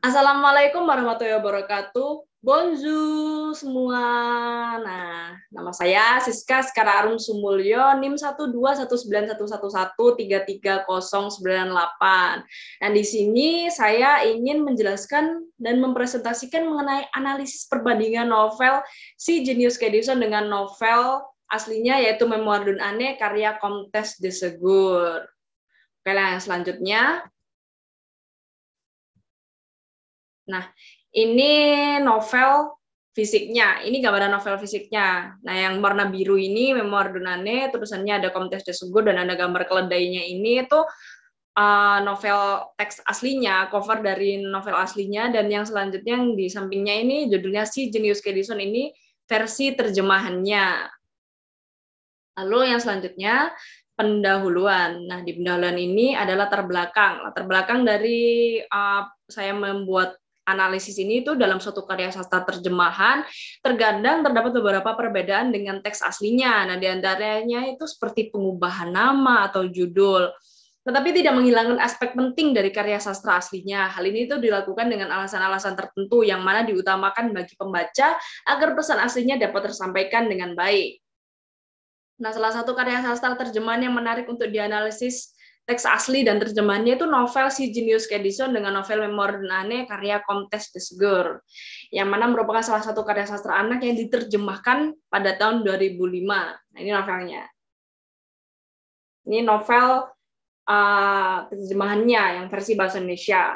Assalamualaikum warahmatullahi wabarakatuh. Bonjour semua. Nah, nama saya Siska Sekara Arum Sumulyo, NIM 1219111333098. Dan di sini saya ingin menjelaskan dan mempresentasikan mengenai analisis perbandingan novel Si Jenius Kedison dengan novel aslinya yaitu Memoir d'un Ane karya Comtesse de Ségur. Oke, yang selanjutnya. Nah, ini novel fisiknya. Ini gambaran novel fisiknya. Nah, yang warna biru ini Memoir d'un Ane, tulisannya ada Comtesse de Ségur dan ada gambar keledainya ini itu novel teks aslinya, cover dari novel aslinya, dan yang selanjutnya yang di sampingnya ini judulnya Si Jenius Kedison, ini versi terjemahannya. Lalu yang selanjutnya pendahuluan. Nah, di pendahuluan ini adalah latar belakang. Latar belakang dari saya membuat analisis ini itu dalam suatu karya sastra terjemahan, terkadang terdapat beberapa perbedaan dengan teks aslinya. Nah, di antaranya itu seperti pengubahan nama atau judul. Tetapi tidak menghilangkan aspek penting dari karya sastra aslinya. Hal ini itu dilakukan dengan alasan-alasan tertentu yang mana diutamakan bagi pembaca agar pesan aslinya dapat tersampaikan dengan baik. Nah, salah satu karya sastra terjemahan yang menarik untuk dianalisis teks asli dan terjemahannya itu novel Si Jenius Kedison dengan novel Memoir d'un Ane karya Comtesse de Ségur, yang mana merupakan salah satu karya sastra anak yang diterjemahkan pada tahun 2005. Nah, ini novelnya. Ini novel terjemahannya yang versi bahasa Indonesia.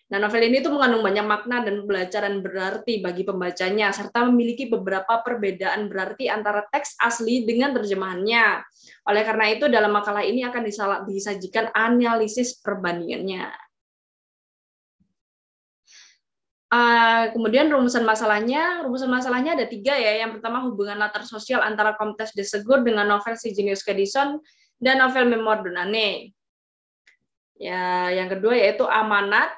Nah, novel ini tuh mengandung banyak makna dan pembelajaran berarti bagi pembacanya, serta memiliki beberapa perbedaan berarti antara teks asli dengan terjemahannya. Oleh karena itu, dalam makalah ini akan disajikan analisis perbandingannya. Kemudian rumusan masalahnya ada 3 ya. Yang pertama, hubungan latar sosial antara Comtesse de Ségur dengan novel Si Jenius Kedison dan novel Memoir d'un Ane. Ya, yang kedua yaitu amanat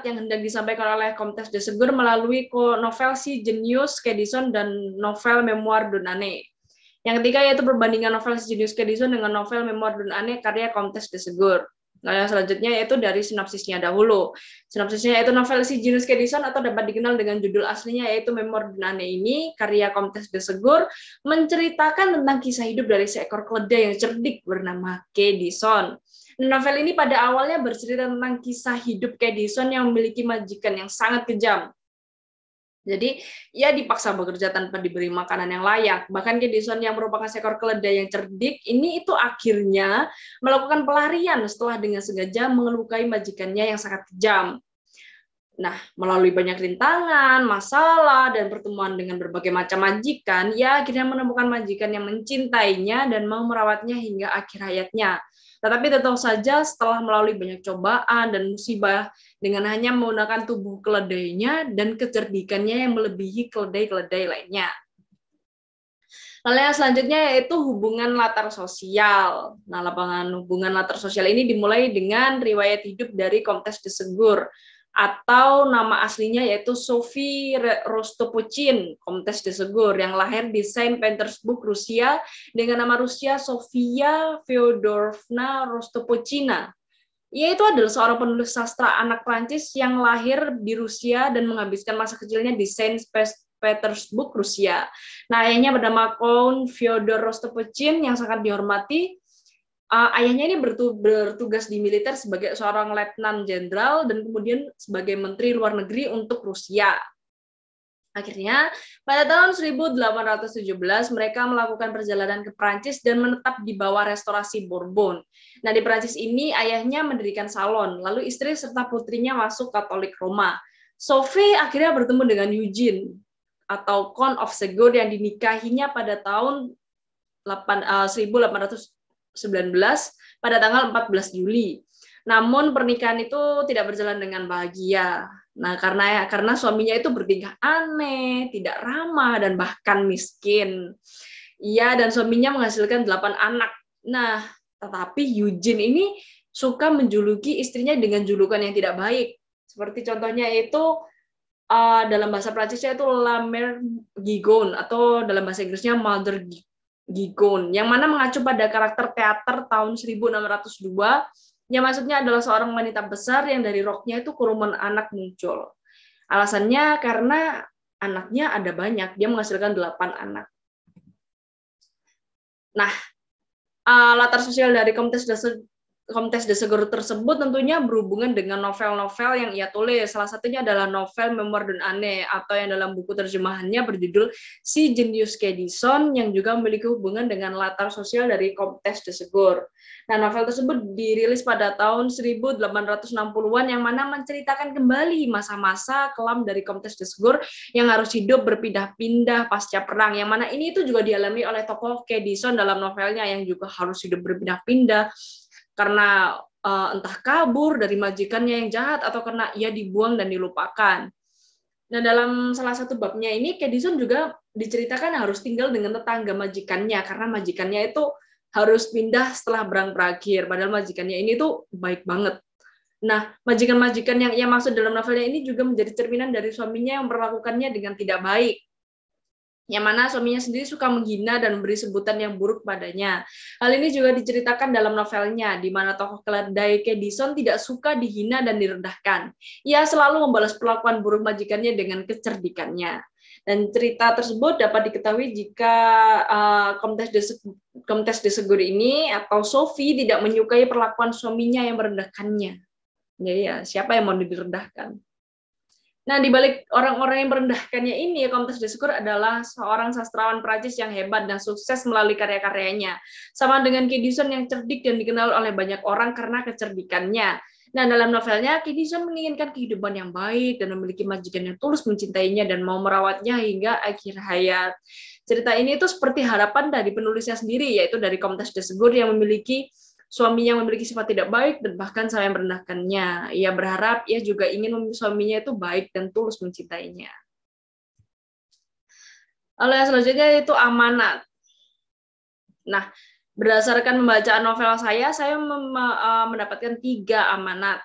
yang hendak disampaikan oleh Comtesse de Ségur melalui novel Si Jenius Kedison dan novel Memoir d'un Ane. Yang ketiga yaitu perbandingan novel Si Jenius Kedison dengan novel Memoir d'un Ane karya Comtesse de Ségur. Nah, yang selanjutnya yaitu dari sinopsisnya dahulu. Sinopsisnya yaitu novel Si Jenius Kedison atau dapat dikenal dengan judul aslinya yaitu Memoir d'un Ane ini karya Comtesse de Ségur menceritakan tentang kisah hidup dari seekor keledai yang cerdik bernama Kedison. Novel ini pada awalnya bercerita tentang kisah hidup Kedison yang memiliki majikan yang sangat kejam. Jadi, ia dipaksa bekerja tanpa diberi makanan yang layak. Bahkan Kedison yang merupakan seekor keledai yang cerdik, ini itu akhirnya melakukan pelarian setelah dengan sengaja mengelukai majikannya yang sangat kejam. Nah, melalui banyak rintangan, masalah, dan pertemuan dengan berbagai macam majikan, ia akhirnya menemukan majikan yang mencintainya dan mau merawatnya hingga akhir hayatnya. Tetapi tentu saja setelah melalui banyak cobaan dan musibah dengan hanya menggunakan tubuh keledainya dan kecerdikannya yang melebihi keledai-keledai lainnya. Lalu yang selanjutnya yaitu hubungan latar sosial. Nah, hubungan latar sosial ini dimulai dengan riwayat hidup dari Comtesse de Ségur atau nama aslinya yaitu Sophie Rostopchin, Comtesse de Ségur, yang lahir di Saint Petersburg, Rusia, dengan nama Rusia Sofia Feodorovna Rostopchina. Ia itu adalah seorang penulis sastra anak Prancis yang lahir di Rusia dan menghabiskan masa kecilnya di Saint Petersburg, Rusia. Nah, ayahnya bernama Count Fyodor Rostopchin yang sangat dihormati. Ayahnya ini bertugas di militer sebagai seorang letnan jenderal dan kemudian sebagai menteri luar negeri untuk Rusia. Akhirnya, pada tahun 1817, mereka melakukan perjalanan ke Prancis dan menetap di bawah restorasi Bourbon. Nah, di Prancis ini, ayahnya mendirikan salon, lalu istri serta putrinya masuk Katolik Roma. Sophie akhirnya bertemu dengan Eugene, atau Count of Ségur, yang dinikahinya pada tahun 1819 pada tanggal 14 Juli. Namun pernikahan itu tidak berjalan dengan bahagia. Nah, karena suaminya itu bertingkah aneh, tidak ramah, dan bahkan miskin. Ia dan suaminya menghasilkan 8 anak. Nah, tetapi Eugene ini suka menjuluki istrinya dengan julukan yang tidak baik. Seperti contohnya itu dalam bahasa Prancisnya itu La Mère Gigon, atau dalam bahasa Inggrisnya Mother Gigon, yang mana mengacu pada karakter teater tahun 1602 Ya, maksudnya adalah seorang wanita besar yang dari roknya itu kerumunan anak muncul. Alasannya karena anaknya ada banyak, dia menghasilkan 8 anak. Nah, latar sosial dari Komtes de Seguro tersebut tentunya berhubungan dengan novel-novel yang ia tulis. Salah satunya adalah novel Memoir d'un Ane, atau yang dalam buku terjemahannya berjudul Si Jenius Kedison, yang juga memiliki hubungan dengan latar sosial dari Komtes de Seguro. Nah, novel tersebut dirilis pada tahun 1860-an, yang mana menceritakan kembali masa-masa kelam dari Komtes de Seguro yang harus hidup berpindah-pindah pasca perang. Yang mana ini itu juga dialami oleh tokoh Kedison dalam novelnya, yang juga harus hidup berpindah-pindah karena entah kabur dari majikannya yang jahat atau karena ia dibuang dan dilupakan. Nah, dalam salah satu babnya ini, Kedison juga diceritakan harus tinggal dengan tetangga majikannya, karena majikannya itu harus pindah setelah perang berakhir, padahal majikannya ini tuh baik banget. Nah, majikan-majikan yang ia maksud dalam novelnya ini juga menjadi cerminan dari suaminya yang memperlakukannya dengan tidak baik, yang mana suaminya sendiri suka menghina dan memberi sebutan yang buruk padanya. Hal ini juga diceritakan dalam novelnya, di mana tokoh keledai Kedison tidak suka dihina dan direndahkan. Ia selalu membalas perlakuan buruk majikannya dengan kecerdikannya. Dan cerita tersebut dapat diketahui jika Komtes de Seguro ini atau Sophie tidak menyukai perlakuan suaminya yang merendahkannya. Ya, siapa yang mau direndahkan? Nah, di balik orang-orang yang merendahkannya ini, Comtes de Seguro adalah seorang sastrawan Prancis yang hebat dan sukses melalui karya-karyanya. Sama dengan Kedison yang cerdik dan dikenal oleh banyak orang karena kecerdikannya. Nah, dalam novelnya, Kedison menginginkan kehidupan yang baik dan memiliki majikan yang tulus mencintainya dan mau merawatnya hingga akhir hayat. Cerita ini itu seperti harapan dari penulisnya sendiri, yaitu dari Comtes de Seguro yang memiliki suaminya yang memiliki sifat tidak baik dan bahkan sampai merendahkannya. Ia berharap ia juga ingin suaminya itu baik dan tulus mencintainya. Lalu yang selanjutnya itu amanat. Nah, berdasarkan pembacaan novel saya mendapatkan 3 amanat.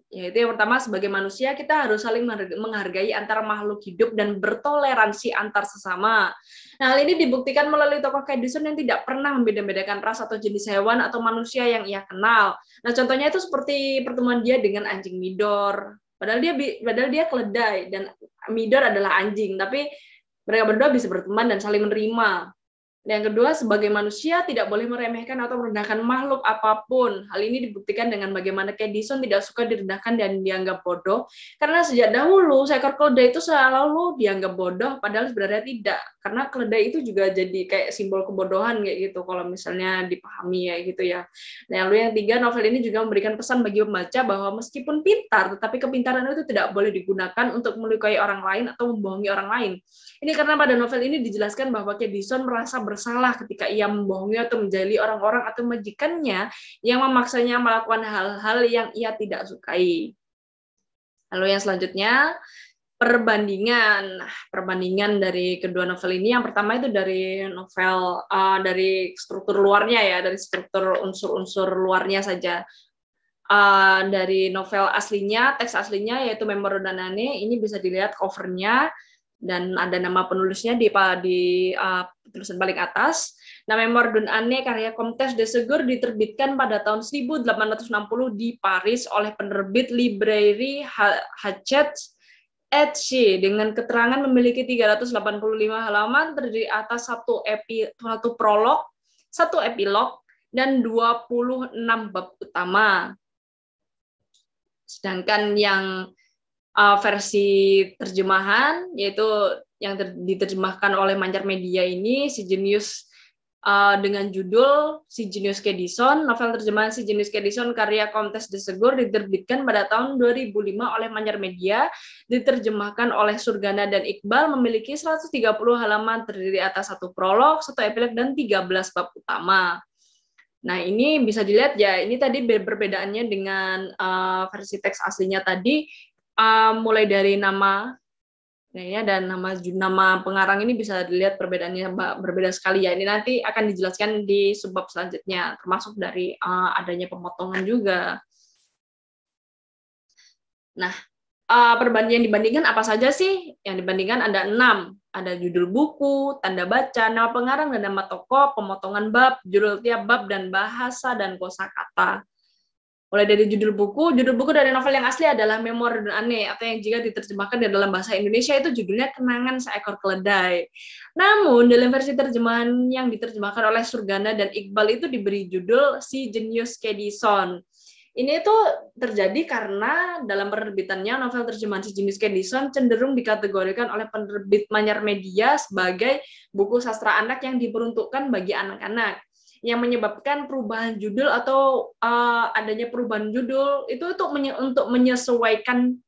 Yaitu yang pertama, sebagai manusia kita harus saling menghargai antar makhluk hidup dan bertoleransi antar sesama. Nah, hal ini dibuktikan melalui tokoh Kedison yang tidak pernah membeda-bedakan ras atau jenis hewan atau manusia yang ia kenal. Nah, contohnya itu seperti pertemuan dia dengan anjing Midor. Padahal dia keledai dan Midor adalah anjing, tapi mereka berdua bisa berteman dan saling menerima. Yang kedua, sebagai manusia tidak boleh meremehkan atau merendahkan makhluk apapun. Hal ini dibuktikan dengan bagaimana Kedison tidak suka direndahkan dan dianggap bodoh, karena sejak dahulu seekor keledai itu selalu dianggap bodoh, padahal sebenarnya tidak. Karena keledai itu juga jadi kayak simbol kebodohan kayak gitu, kalau misalnya dipahami ya gitu ya. Nah, lalu yang 3, novel ini juga memberikan pesan bagi pembaca bahwa meskipun pintar, tetapi kepintaran itu tidak boleh digunakan untuk melukai orang lain atau membohongi orang lain. Ini karena pada novel ini dijelaskan bahwa Kedison merasa bersalah ketika ia membohongi atau menjahili orang-orang atau majikannya yang memaksanya melakukan hal-hal yang ia tidak sukai. Lalu yang selanjutnya, perbandingan. Perbandingan dari kedua novel ini, yang pertama itu dari novel dari struktur luarnya ya, dari struktur unsur-unsur luarnya saja. Dari novel aslinya, teks aslinya yaitu Memoir d'un Ane, ini bisa dilihat covernya dan ada nama penulisnya di tulisan paling atas. Nah, Memoir d'un Ane karya Comtes de Seguro diterbitkan pada tahun 1860 di Paris oleh penerbit Librairie Hachette et Cie dengan keterangan memiliki 385 halaman terdiri atas satu prolog, 1 epilog, dan 26 bab utama. Sedangkan yang versi terjemahan, yaitu yang diterjemahkan oleh Mancar Media ini, Si Jenius dengan judul Si Jenius Kedison. Novel terjemahan Si Jenius Kedison karya Comtes de Seguro diterbitkan pada tahun 2005 oleh Mancar Media, diterjemahkan oleh Surgana dan Iqbal, memiliki 130 halaman terdiri atas 1 prolog, 1 epilog, dan 13 bab utama. Nah, ini bisa dilihat ya, ini tadi perbedaannya dengan versi teks aslinya tadi. Mulai dari nama ya, dan nama pengarang ini bisa dilihat perbedaannya berbeda sekali ya. Ini nanti akan dijelaskan di subbab selanjutnya, termasuk dari adanya pemotongan juga. Nah, perbandingan dibandingkan apa saja sih? Yang dibandingkan ada 6. Ada judul buku, tanda baca, nama pengarang dan nama tokoh, pemotongan bab, judul tiap bab, dan bahasa dan kosakata. Mulai dari judul buku dari novel yang asli adalah Memoir Dun Ane, atau yang jika diterjemahkan di dalam bahasa Indonesia itu judulnya Kenangan Seekor Keledai. Namun dalam versi terjemahan yang diterjemahkan oleh Surgana dan Iqbal itu diberi judul Si Jenius Kedison. Ini tuh terjadi karena dalam penerbitannya novel terjemahan Si Jenius Kedison cenderung dikategorikan oleh penerbit Manyar Media sebagai buku sastra anak yang diperuntukkan bagi anak-anak, yang menyebabkan perubahan judul atau adanya perubahan judul itu untuk menyesuaikan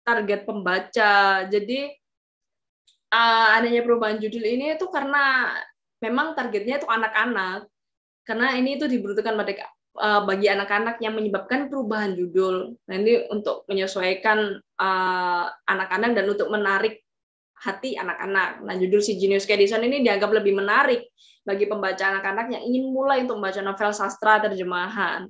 target pembaca. Jadi adanya perubahan judul ini itu karena memang targetnya itu anak-anak, karena ini itu dibutuhkan bagi anak-anak yang menyebabkan perubahan judul. Nah, ini untuk menyesuaikan anak-anak dan untuk menarik hati anak-anak. Nah, judul Si Jenius Kedison ini dianggap lebih menarik bagi pembaca anak-anak yang ingin mulai untuk membaca novel sastra terjemahan.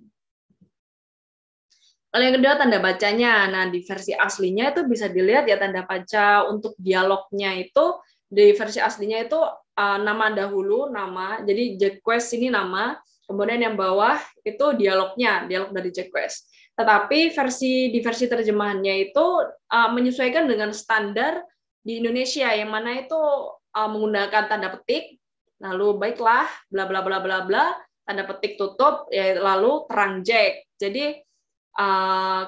Lalu yang kedua, tanda bacanya. Nah, di versi aslinya itu bisa dilihat ya tanda baca untuk dialognya itu, di versi aslinya itu nama dahulu, nama, jadi Jacques ini nama, kemudian yang bawah itu dialognya, dialog dari Jacques. Tetapi di versi terjemahannya itu menyesuaikan dengan standar di Indonesia, yang mana itu menggunakan tanda petik, lalu baiklah, bla bla bla bla bla, tanda petik tutup, ya, lalu terang Jack. Jadi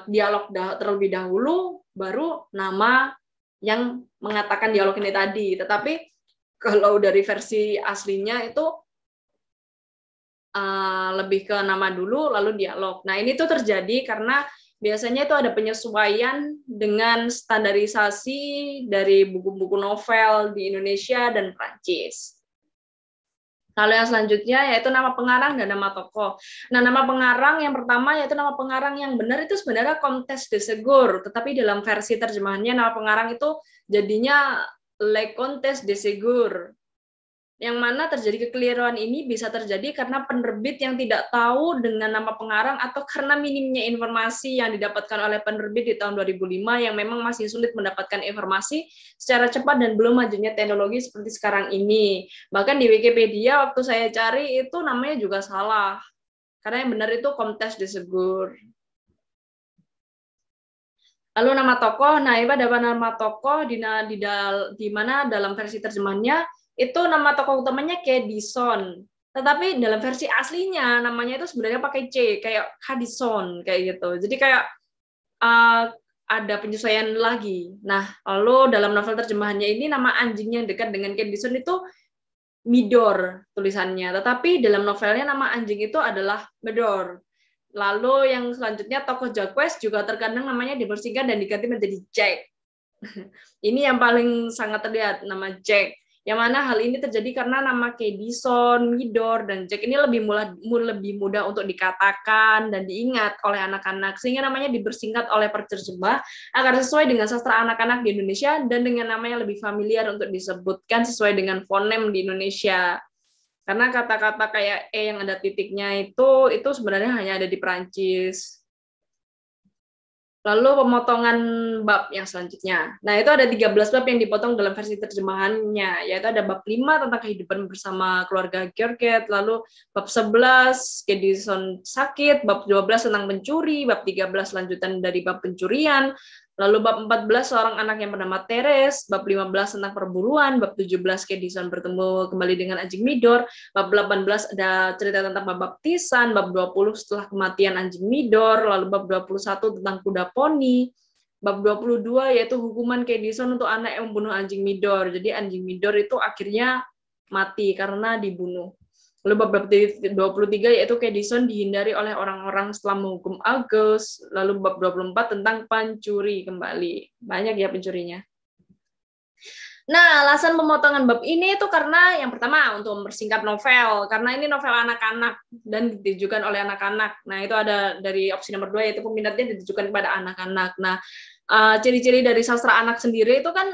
dialog terlebih dahulu, baru nama yang mengatakan dialog ini tadi. Tetapi kalau dari versi aslinya itu lebih ke nama dulu, lalu dialog. Nah, ini tuh terjadi karena biasanya itu ada penyesuaian dengan standarisasi dari buku-buku novel di Indonesia dan Prancis. Lalu yang selanjutnya yaitu nama pengarang dan nama tokoh. Nah, nama pengarang yang pertama yaitu nama pengarang yang benar itu sebenarnya Comtesse de Ségur, tetapi dalam versi terjemahannya nama pengarang itu jadinya Le Comtesse de Ségur. Yang mana terjadi kekeliruan ini bisa terjadi karena penerbit yang tidak tahu dengan nama pengarang atau karena minimnya informasi yang didapatkan oleh penerbit di tahun 2005 yang memang masih sulit mendapatkan informasi secara cepat dan belum majunya teknologi seperti sekarang ini. Bahkan di Wikipedia waktu saya cari itu namanya juga salah. Karena yang benar itu Comtesse de Ségur. Lalu nama tokoh, nah ini ada nama tokoh di mana dalam versi terjemahannya itu nama tokoh utamanya Kedison. Tetapi dalam versi aslinya namanya itu sebenarnya pakai C, kayak Hadison, kayak gitu. Jadi kayak ada penyesuaian lagi. Nah, lalu dalam novel terjemahannya ini nama anjing yang dekat dengan Kedison itu Midor tulisannya. Tetapi dalam novelnya nama anjing itu adalah Medor. Lalu yang selanjutnya tokoh Jacques juga terkadang namanya dibersihkan dan diganti menjadi Jack. Ini yang paling sangat terlihat, nama Jack. Yang mana hal ini terjadi karena nama Kedison, Midor, dan Jack ini lebih mudah untuk dikatakan dan diingat oleh anak-anak, sehingga namanya dibersingkat oleh penerjemah agar sesuai dengan sastra anak-anak di Indonesia dan dengan nama yang lebih familiar untuk disebutkan sesuai dengan fonem di Indonesia. Karena kata-kata kayak E yang ada titiknya itu sebenarnya hanya ada di Perancis. Lalu pemotongan bab yang selanjutnya. Nah, itu ada 13 bab yang dipotong dalam versi terjemahannya, yaitu ada bab 5 tentang kehidupan bersama keluarga Georgette, lalu bab 11 Kedison sakit, bab 12 tentang pencuri, bab 13 lanjutan dari bab pencurian, lalu bab 14 seorang anak yang bernama Teres, bab 15 tentang perburuan, bab 17 Kedison bertemu kembali dengan anjing Midor, bab 18 ada cerita tentang baptisan, bab 20 setelah kematian anjing Midor, lalu bab 21 tentang kuda poni, bab 22 yaitu hukuman Kedison untuk anak yang membunuh anjing Midor. Jadi anjing Midor itu akhirnya mati karena dibunuh. Lalu bab 23 yaitu Kedison dihindari oleh orang-orang setelah menghukum Agus. Lalu bab 24 tentang pencuri kembali. Banyak ya pencurinya. Nah, alasan pemotongan bab ini itu karena yang pertama untuk mempersingkat novel, karena ini novel anak-anak dan ditujukan oleh anak-anak. Nah, itu ada dari opsi nomor 2 yaitu peminatnya ditujukan kepada anak-anak. Nah, ciri-ciri dari sastra anak sendiri itu kan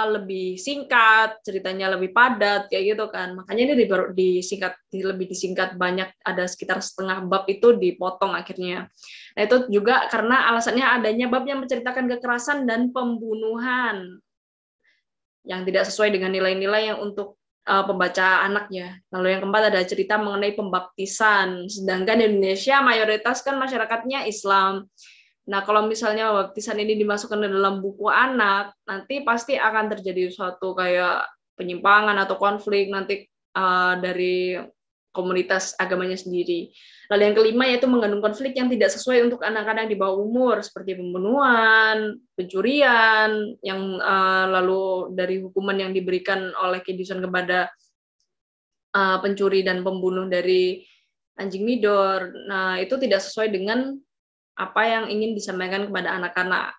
lebih singkat, ceritanya lebih padat kayak gitu kan. Makanya ini lebih disingkat banyak, ada sekitar setengah bab itu dipotong akhirnya. Nah, itu juga karena alasannya adanya bab yang menceritakan kekerasan dan pembunuhan yang tidak sesuai dengan nilai-nilai yang untuk pembaca anak ya. Lalu yang keempat ada cerita mengenai pembaptisan. Sedangkan di Indonesia mayoritas kan masyarakatnya Islam. Nah, kalau misalnya baptisan ini dimasukkan ke dalam buku anak, nanti pasti akan terjadi suatu kayak penyimpangan atau konflik nanti dari komunitas agamanya sendiri. Lalu yang kelima yaitu mengandung konflik yang tidak sesuai untuk anak-anak di bawah umur, seperti pembunuhan, pencurian, yang lalu dari hukuman yang diberikan oleh Kedison kepada pencuri dan pembunuh dari anjing Midor. Nah, itu tidak sesuai dengan apa yang ingin disampaikan kepada anak-anak.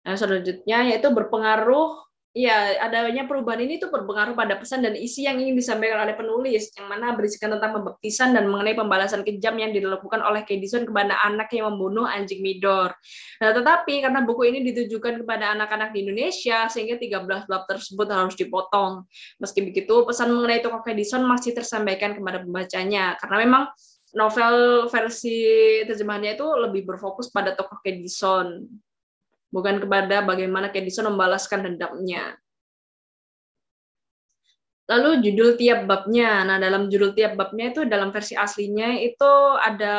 Nah, selanjutnya yaitu berpengaruh, ya adanya perubahan ini tuh berpengaruh pada pesan dan isi yang ingin disampaikan oleh penulis, yang mana berisikan tentang pembaptisan dan mengenai pembalasan kejam yang dilakukan oleh Kedison kepada anak yang membunuh anjing Midor. Nah, tetapi karena buku ini ditujukan kepada anak-anak di Indonesia, sehingga 13 bab tersebut harus dipotong. Meski begitu, pesan mengenai tokoh Kedison masih tersampaikan kepada pembacanya, karena memang novel versi terjemahannya itu lebih berfokus pada tokoh Kedison, bukan kepada bagaimana Kedison membalaskan dendamnya. Lalu judul tiap babnya. Nah, dalam judul tiap babnya itu dalam versi aslinya itu ada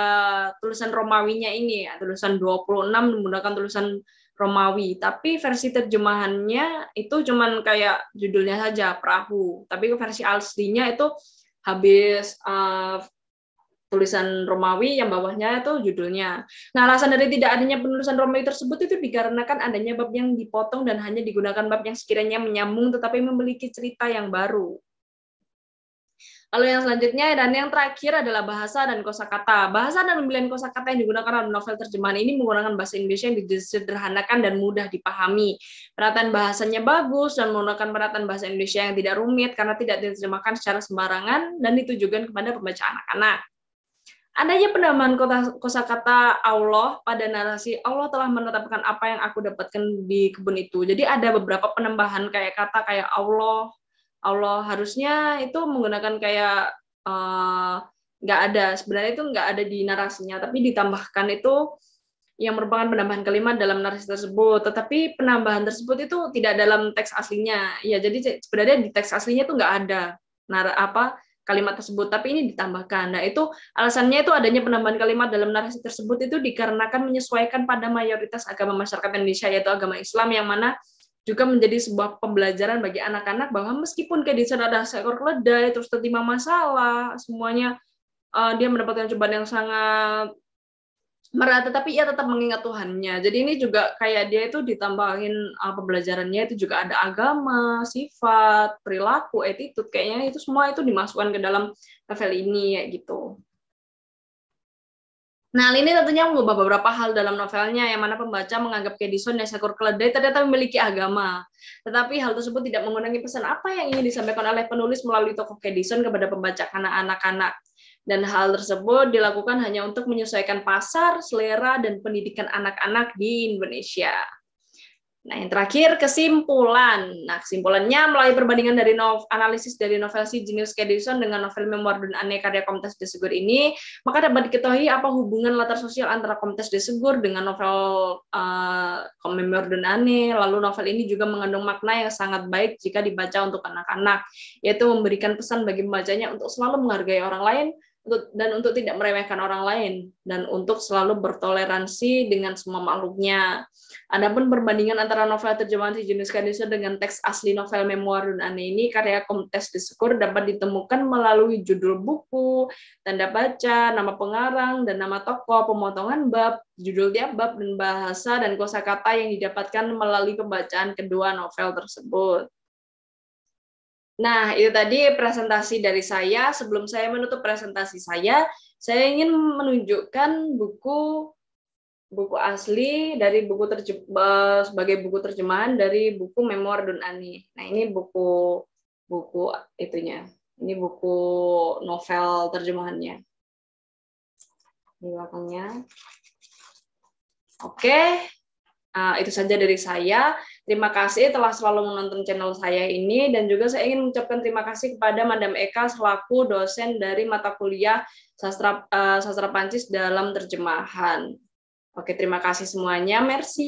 tulisan Romawinya ini, tulisan 26 menggunakan tulisan Romawi. Tapi versi terjemahannya itu cuman kayak judulnya saja, Perahu. Tapi versi aslinya itu habis tulisan Romawi, yang bawahnya itu judulnya. Nah, alasan dari tidak adanya penulisan Romawi tersebut itu dikarenakan adanya bab yang dipotong dan hanya digunakan bab yang sekiranya menyambung tetapi memiliki cerita yang baru. Lalu yang selanjutnya dan yang terakhir adalah bahasa dan kosakata. Bahasa dan pemilihan kosakata yang digunakan dalam novel terjemahan ini menggunakan bahasa Indonesia yang disederhanakan dan mudah dipahami. Penataan bahasanya bagus dan menggunakan penataan bahasa Indonesia yang tidak rumit karena tidak diterjemahkan secara sembarangan dan ditujukan kepada pembaca anak-anak. Adanya penambahan kosakata Allah pada narasi Allah telah menetapkan apa yang aku dapatkan di kebun itu. Jadi ada beberapa penambahan kayak kata kayak Allah harusnya itu menggunakan kayak nggak ada, sebenarnya itu nggak ada di narasinya, tapi ditambahkan itu yang merupakan penambahan kalimat dalam narasi tersebut. Tetapi penambahan tersebut itu tidak dalam teks aslinya. Ya, jadi sebenarnya di teks aslinya itu nggak ada kalimat tersebut, tapi ini ditambahkan. Nah, itu alasannya itu adanya penambahan kalimat dalam narasi tersebut itu dikarenakan menyesuaikan pada mayoritas agama masyarakat Indonesia, yaitu agama Islam, yang mana juga menjadi sebuah pembelajaran bagi anak-anak bahwa meskipun Kedison ada seekor keledai, terus tertimpa masalah, semuanya dia mendapatkan cobaan yang sangat berat, tetapi ia tetap mengingat Tuhannya. Jadi ini juga kayak dia itu ditambahin pembelajarannya itu juga ada agama, sifat, perilaku, attitude, kayaknya itu semua itu dimasukkan ke dalam novel ini ya gitu. Nah, ini tentunya mengubah beberapa hal dalam novelnya, yang mana pembaca menganggap Kedison yang seekor keledai ternyata memiliki agama. Tetapi hal tersebut tidak mengurangi pesan apa yang ingin disampaikan oleh penulis melalui tokoh Kedison kepada pembaca anak-anak. Dan hal tersebut dilakukan hanya untuk menyesuaikan pasar, selera, dan pendidikan anak-anak di Indonesia. Nah, yang terakhir, kesimpulan. Nah, kesimpulannya melalui perbandingan dari analisis dari novel Si Jenius Kedison dengan novel Memoir Dun Ane karya Comtes de Segur ini, maka dapat diketahui apa hubungan latar sosial antara Comtes de Segur dengan novel Memoir Dun Ane. Lalu novel ini juga mengandung makna yang sangat baik jika dibaca untuk anak-anak, yaitu memberikan pesan bagi pembacanya untuk selalu menghargai orang lain, dan untuk tidak meremehkan orang lain, dan untuk selalu bertoleransi dengan semua makhluknya. Adapun perbandingan antara novel terjemahan Si Jenius Kedison dengan teks asli novel Memoir Dun Ane ini karya Comtes de Segur dapat ditemukan melalui judul buku, tanda baca, nama pengarang, dan nama tokoh, pemotongan bab, judul tiap bab, dan bahasa dan kosakata yang didapatkan melalui pembacaan kedua novel tersebut. Nah, itu tadi presentasi dari saya. Sebelum saya menutup presentasi saya ingin menunjukkan buku asli dari sebagai buku terjemahan dari buku Memoir Dun Ane. Nah, ini buku itunya. Ini buku novel terjemahannya. Di belakangnya. Oke. Itu saja dari saya. Terima kasih telah selalu menonton channel saya ini, dan juga saya ingin mengucapkan terima kasih kepada Madam Eka selaku dosen dari mata kuliah Sastra Prancis dalam terjemahan. Oke, terima kasih semuanya. Merci.